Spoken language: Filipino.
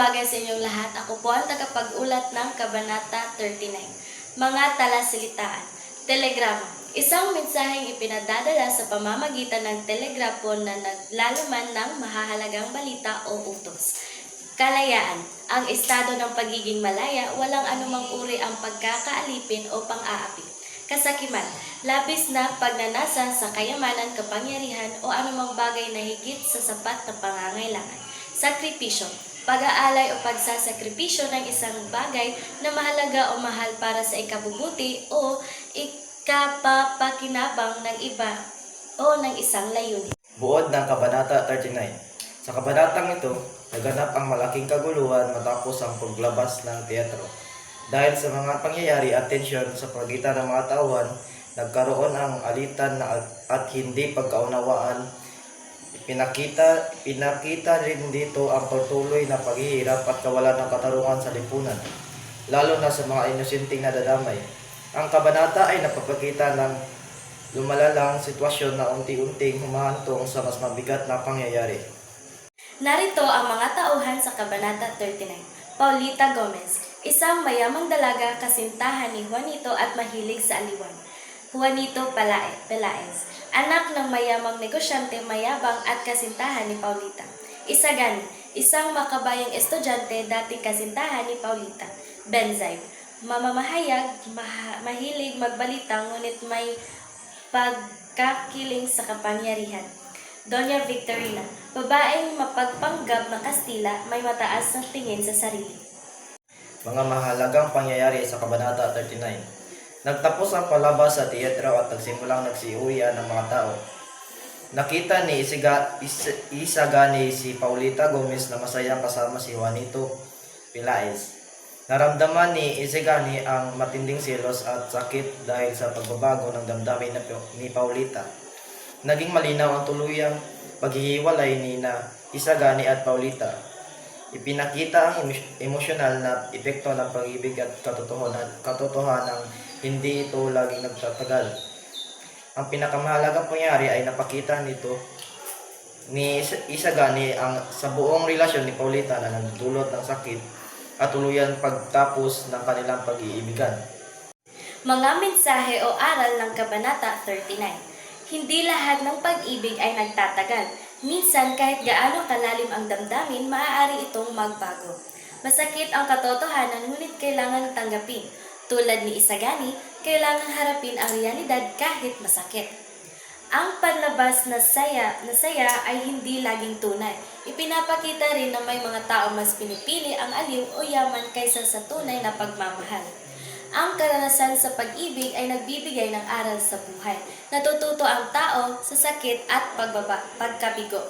Umaga sa inyong lahat. Ako po ang tagapag-ulat ng Kabanata 39. Mga talasalitaan. Telegrama. Isang mensaheng ipinadadala sa pamamagitan ng telegrapo na naglalaman ng mahahalagang balita o utos. Kalayaan. Ang estado ng pagiging malaya, walang anumang uri ang pagkakaalipin o pang-aapi. Kasakiman. Labis na pagnanasa sa kayamanan, kapangyarihan o anumang bagay na higit sa sapat na pangangailangan. Sakripisyo. Pag-aalay o pagsasakripisyo ng isang bagay na mahalaga o mahal para sa ikabubuti o ikapapakinabang ng iba o ng isang layunin. Buod ng Kabanata 39. Sa kabanatang ito, naganap ang malaking kaguluhan matapos ang paglabas ng teatro. Dahil sa mga pangyayari at tensyon sa pagitan ng mga tauhan, nagkaroon ang alitan at hindi pagkaunawaan. Pinakita rin dito ang patuloy na paghihirap at kawalan ng katarungan sa lipunan, lalo na sa mga inosenteng nadadamay. Ang kabanata ay napapakita ng lumalalang sitwasyon na unti-unting humahantong sa mas mabigat na pangyayari. Narito ang mga tauhan sa Kabanata 39. Paulita Gomez, isang mayamang dalaga kasintahan ni Juanito at mahilig sa aliwan. Juanito Pelaez, anak ng mayamang negosyante, mayabang at kasintahan ni Paulita. Isagani, isang makabayang estudyante, dating kasintahan ni Paulita. Benzay, mamamahayag, mahilig magbalita ngunit may pagkakiling sa kapangyarihan. Doña Victorina, babaeng mapagpanggap ng Kastila, may mataas na tingin sa sarili. Mga mahalagang pangyayari sa Kabanata 39. Nagtapos ang palabas sa teatro at nagsimulang nagsiuwian ng mga tao. Nakita ni Isagani si Paulita Gomez na masayang kasama si Juanito Pelaez. Naramdaman ni Isagani ang matinding selos at sakit dahil sa pagbabago ng damdamin ni Paulita. Naging malinaw ang tuluyang paghihiwalay ni Isagani at Paulita. Ipinakita ang emosyonal na epekto ng pag-ibig at katotohanan hindi ito laging nagtatagal. Ang pinakamahalagang pangyari ay napakita nito ni Isagani sa buong relasyon ni Paulita na nagdulot ng sakit at tuluyan pagtapos ng kanilang pag-iibigan. Mga mensahe o aral ng Kabanata 39. Hindi lahat ng pag-ibig ay nagtatagal. Minsan kahit gaano kalalim ang damdamin, maaari itong magbago. Masakit ang katotohanan ngunit kailangan tanggapin. Tulad ni Isagani, kailangan harapin ang realidad kahit masakit. Ang panlabas na saya ay hindi laging tunay. Ipinapakita rin na may mga tao mas pinipili ang aliw o yaman kaysa sa tunay na pagmamahal. Ang karanasan sa pag-ibig ay nagbibigay ng aral sa buhay. Natututo ang tao sa sakit at pagkabigo.